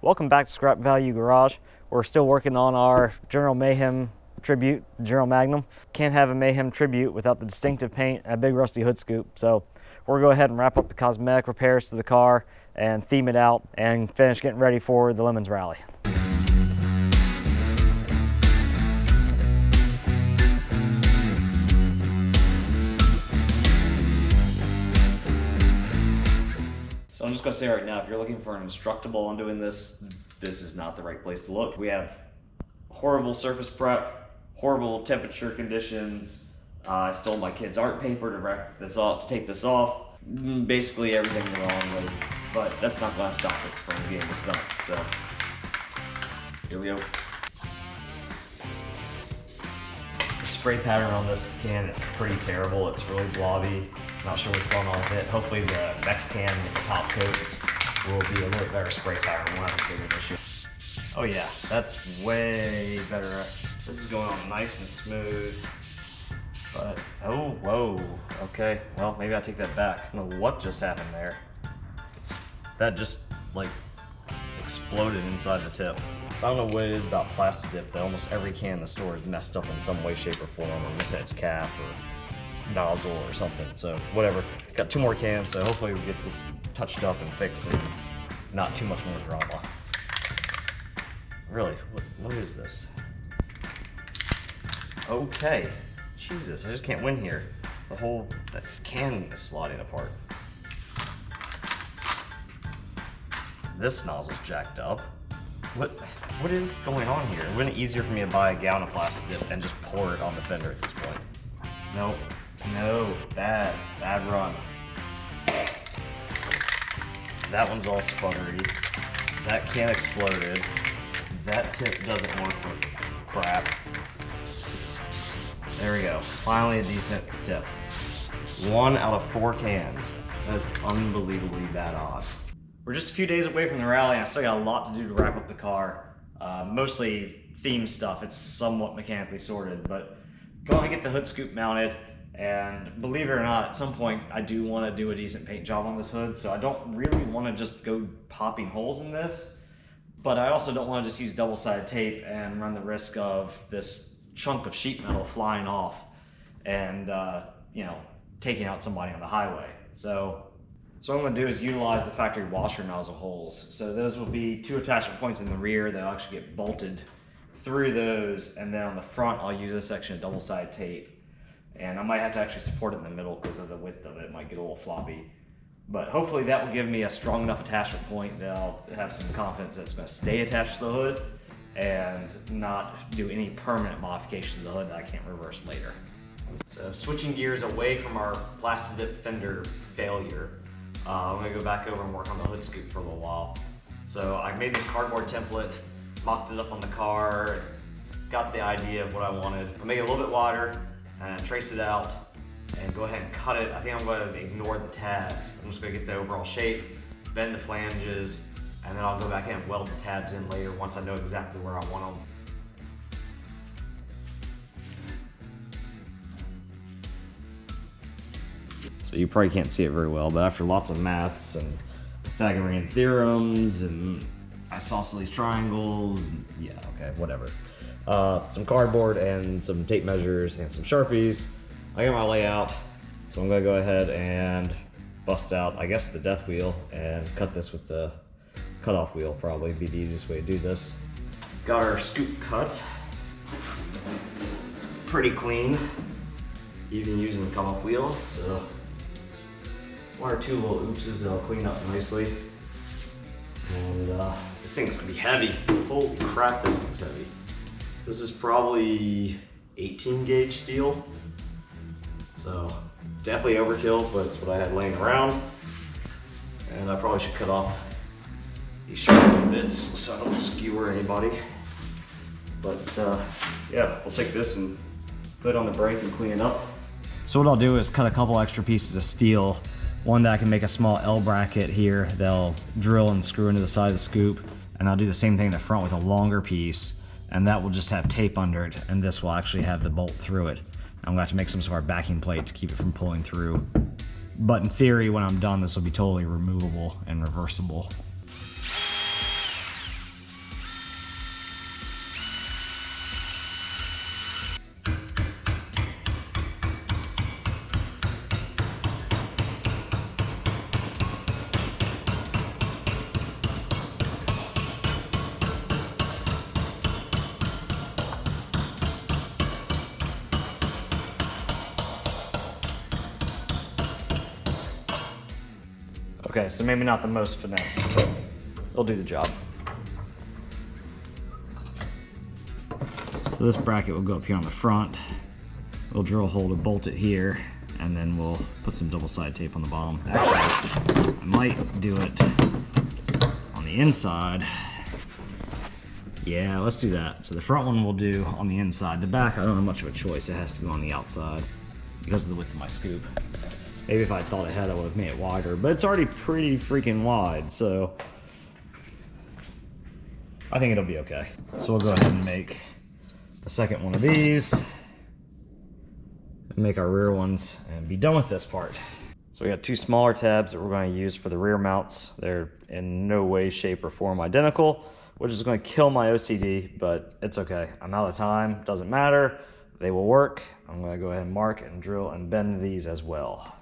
Welcome back to Scrap Value Garage. We're still working on our General Mayhem tribute, General Magnum. Can't have a Mayhem tribute without the distinctive paint and a big rusty hood scoop. So we're gonna go ahead and wrap up the cosmetic repairs to the car and theme it out and finish getting ready for the Lemons Rally. So I'm just gonna say right now, if you're looking for an instructable on doing this, this is not the right place to look. We have horrible surface prep, horrible temperature conditions. I stole my kid's art paper to wrap this off, to take this off. Basically everything the wrong way, but that's not gonna stop us from getting this done. So here we go. The spray pattern on this can is pretty terrible. It's really blobby. Not sure what's going on with it. Hopefully the next can with the top coats will be a little better spray pattern. We'll have a bigger issue. Oh yeah, that's way better. This is going on nice and smooth. But, oh, whoa, okay. Well, maybe I'll take that back. I don't know what just happened there. That just, like, exploded inside the tip. So I don't know what it is about Plastidip that almost every can in the store is messed up in some way, shape, or form, or missing its cap, or nozzle, or something. So, whatever. Got 2 more cans, so hopefully we'll get this touched up and fixed and not too much more drama. Really, what is this? Okay. Jesus, I just can't win here. The whole can is sliding apart. This nozzle's jacked up. What is going on here? Wouldn't it be easier for me to buy a gallon of Plastidip and just pour it on the fender at this point? Nope. No, bad run. That one's all sputtery. That can exploded. That tip doesn't work with crap. There we go, finally a decent tip. 1 out of 4 cans. That is unbelievably bad odds. We're just a few days away from the rally and I still got a lot to do to wrap up the car. Mostly theme stuff, it's somewhat mechanically sorted, but going to get the hood scoop mounted, and believe it or not, at some point I do want to do a decent paint job on this hood, so I don't really want to just go popping holes in this, but I also don't want to just use double-sided tape and run the risk of this chunk of sheet metal flying off and you know, taking out somebody on the highway. So what I'm going to do is utilize the factory washer nozzle holes. So those will be 2 attachment points in the rear that'll actually get bolted through those, and then on the front I'll use this section of double-sided tape, and I might have to actually support it in the middle because of the width of it. It might get a little floppy, but hopefully that will give me a strong enough attachment point that I'll have some confidence that it's going to stay attached to the hood and not do any permanent modifications to the hood that I can't reverse later. So switching gears away from our Plastidip fender failure, I'm going to go back over and work on the hood scoop for a little while. So I made this cardboard template, mocked it up on the car, got the idea of what I wanted. I'll make it a little bit wider and trace it out and go ahead and cut it. I think I'm going to ignore the tabs. I'm just going to get the overall shape, bend the flanges, and then I'll go back in and weld the tabs in later once I know exactly where I want them. So you probably can't see it very well, but after lots of maths and Pythagorean theorems and isosceles triangles, and yeah, okay, whatever. Some cardboard and some tape measures and some Sharpies. I got my layout, so I'm gonna go ahead and bust out, I guess, the death wheel and cut this with the cutoff wheel. Probably be the easiest way to do this. Got our scoop cut. Pretty clean, even using the cutoff wheel. So 1 or 2 little oopses that'll clean up nicely. And this thing's gonna be heavy. Holy crap, this thing's heavy. This is probably 18 gauge steel. So definitely overkill, but it's what I had laying around. And I probably should cut off these sharp bits so I don't skewer anybody. But yeah, we'll take this and put it on the brake and clean it up. So what I'll do is cut a couple extra pieces of steel. One that I can make a small L bracket here that'll drill and screw into the side of the scoop. And I'll do the same thing in the front with a longer piece. And that will just have tape under it. And this will actually have the bolt through it. I'm gonna have to make some sort of backing plate to keep it from pulling through. But in theory, when I'm done, this will be totally removable and reversible. Okay, so maybe not the most finesse, but it'll do the job. So this bracket will go up here on the front. We'll drill a hole to bolt it here, and then we'll put some double-sided tape on the bottom. Actually, I might do it on the inside. Yeah, let's do that. So the front one we'll do on the inside. The back, I don't have much of a choice. It has to go on the outside because of the width of my scoop. Maybe if I thought ahead, I would have made it wider, but it's already pretty freaking wide, so I think it'll be okay. So we'll go ahead and make the second one of these, and make our rear ones, and be done with this part. So we got two smaller tabs that we're going to use for the rear mounts. They're in no way, shape, or form identical, which is going to kill my OCD, but it's okay. I'm out of time, doesn't matter. They will work. I'm going to go ahead and mark and drill and bend these as well.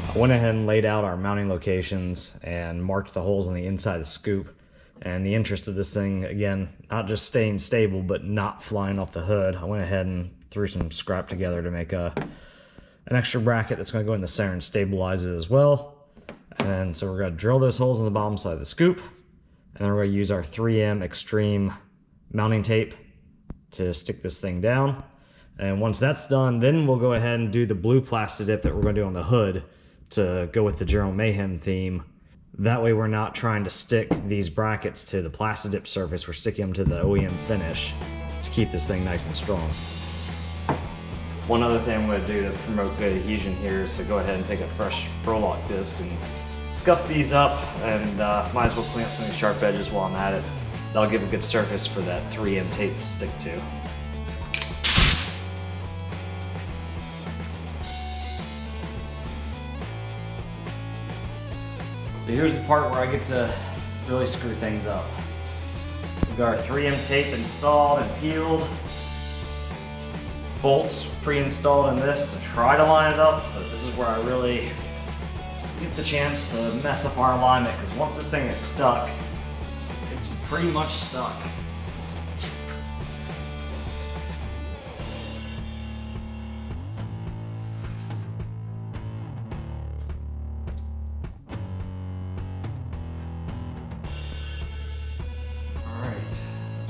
I went ahead and laid out our mounting locations and marked the holes on the inside of the scoop. And the interest of this thing, again, not just staying stable, but not flying off the hood, I went ahead and threw some scrap together to make an extra bracket that's going to go in the center and stabilize it as well. And so we're going to drill those holes on the bottom side of the scoop, and then we're going to use our 3M Extreme mounting tape to stick this thing down. And once that's done, then we'll go ahead and do the blue Plastidip that we're going to do on the hood to go with the General Mayhem theme. That way we're not trying to stick these brackets to the Plastidip surface, we're sticking them to the OEM finish to keep this thing nice and strong. One other thing I'm going to do to promote good adhesion here is to go ahead and take a fresh Prolock disc and scuff these up, and might as well clean up some of the sharp edges while I'm at it. That'll give a good surface for that 3M tape to stick to. So here's the part where I get to really screw things up. We've got our 3M tape installed and peeled. Bolts pre-installed in this to try to line it up, but this is where I really get the chance to mess up our alignment, because once this thing is stuck, it's pretty much stuck.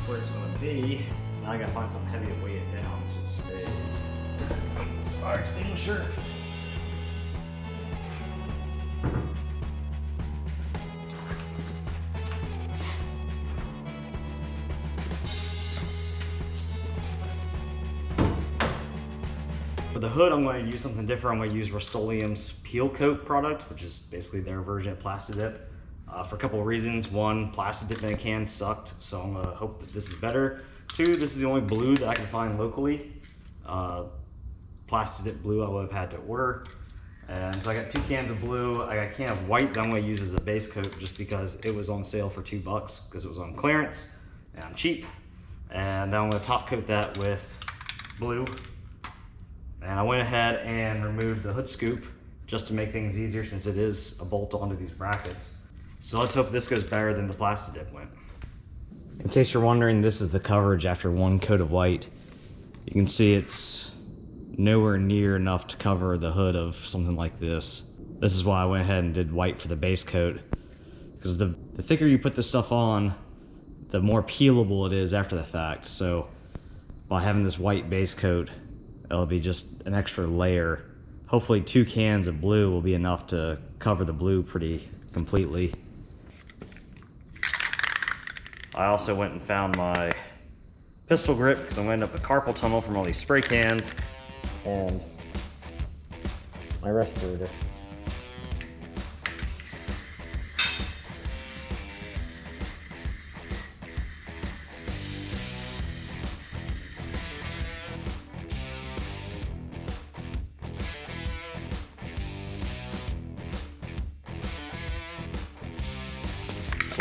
Where it's going to be. Now I gotta find something heavy to weigh it down so it stays. Fire extinguisher. For the hood, I'm going to use something different. I'm going to use Rust-Oleum's Peel Coat product, which is basically their version of Plastidip. For a couple of reasons. One, Plastidip in a can sucked, so I'm gonna hope that this is better. Two, this is the only blue that I can find locally. Plastidip blue I would have had to order. And so I got 2 cans of blue. I got a can of white that I'm gonna use as a base coat just because it was on sale for $2 because it was on clearance and I'm cheap. And then I'm gonna top coat that with blue. And I went ahead and removed the hood scoop just to make things easier since it is a bolt onto these brackets. So let's hope this goes better than the Plastidip went. In case you're wondering, this is the coverage after 1 coat of white. You can see it's nowhere near enough to cover the hood of something like this. This is why I went ahead and did white for the base coat, because the thicker you put this stuff on, the more peelable it is after the fact. So by having this white base coat, it'll be just an extra layer. Hopefully 2 cans of blue will be enough to cover the blue pretty completely. I also went and found my pistol grip because I'm going to end up with carpal tunnel from all these spray cans, and my respirator.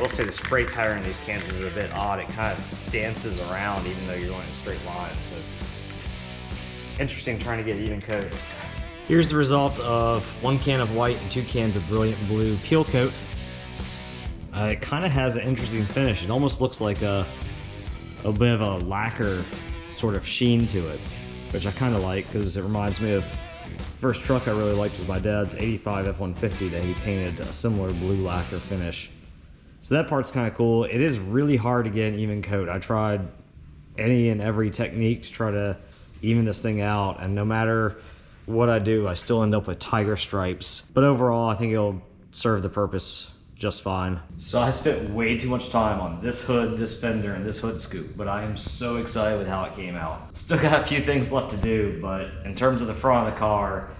will say the spray pattern in these cans is a bit odd. It kind of dances around even though you're going in straight lines, so it's interesting trying to get even coats. Here's the result of 1 can of white and 2 cans of brilliant blue peel coat. It kind of has an interesting finish. It almost looks like a bit of a lacquer sort of sheen to it, which I kind of like because it reminds me of the first truck I really liked was my dad's 85 F-150 that he painted a similar blue lacquer finish. So that part's kind of cool. It is really hard to get an even coat. I tried any and every technique to try to even this thing out, and no matter what I do, I still end up with tiger stripes. But overall, I think it'll serve the purpose just fine. So I spent way too much time on this hood, this fender, and this hood scoop, but I am so excited with how it came out. Still got a few things left to do, but in terms of the front of the car,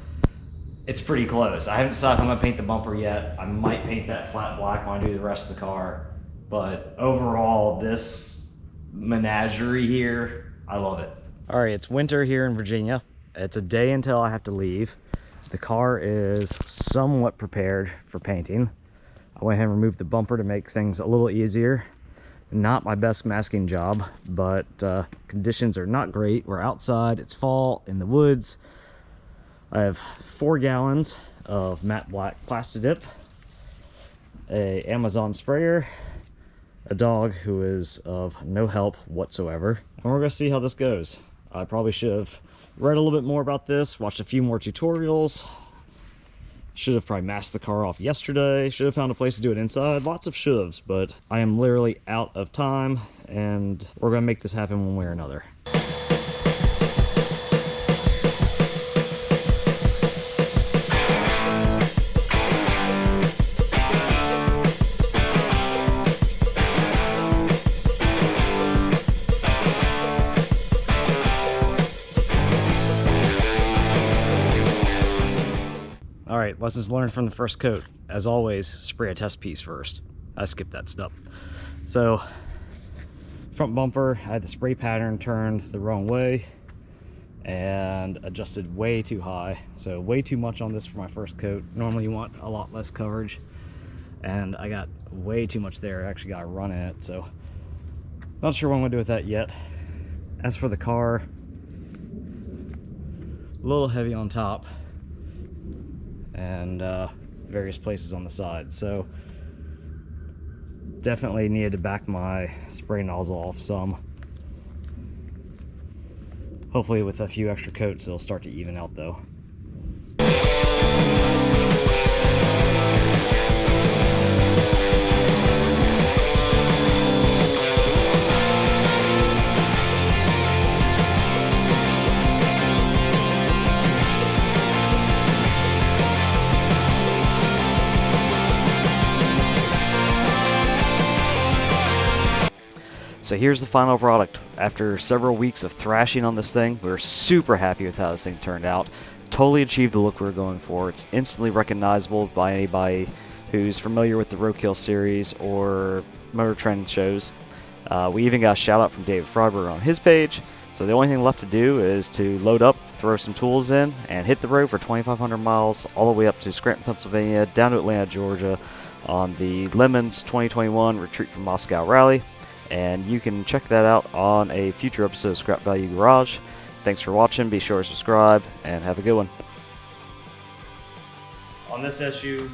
it's pretty close. I haven't decided if I'm gonna paint the bumper yet. I might paint that flat black when I do the rest of the car, but overall, this menagerie here, I love it. All right, it's winter here in Virginia. It's a day until I have to leave. The car is somewhat prepared for painting. I went ahead and removed the bumper to make things a little easier. Not my best masking job, but conditions are not great. We're outside, it's fall in the woods. I have 4 gallons of matte black Plastidip, a Amazon sprayer, a dog who is of no help whatsoever, and we're gonna see how this goes. I probably should have read a little bit more about this, watched a few more tutorials. Should have probably masked the car off yesterday. Should have found a place to do it inside. Lots of should haves, but I am literally out of time, and we're gonna make this happen one way or another. All right, lessons learned from the first coat. As always, spray a test piece first. I skipped that step. So, front bumper, I had the spray pattern turned the wrong way and adjusted way too high. So way too much on this for my first coat. Normally you want a lot less coverage, and I got way too much there. I actually got a run in it, so not sure what I'm gonna do with that yet. As for the car, a little heavy on top and various places on the side, so definitely needed to back my spray nozzle off some. Hopefully with a few extra coats it'll start to even out though. So here's the final product. After several weeks of thrashing on this thing, we were super happy with how this thing turned out. Totally achieved the look we were going for. It's instantly recognizable by anybody who's familiar with the Roadkill series or Motor Trend shows. We even got a shout out from David Freiberg on his page. So the only thing left to do is to load up, throw some tools in, and hit the road for 2,500 miles all the way up to Scranton, Pennsylvania, down to Atlanta, Georgia on the Lemons 2021 Retreat from Moscow Rally. And you can check that out on a future episode of Scrap Value Garage. Thanks for watching. Be sure to subscribe and have a good one. On this video,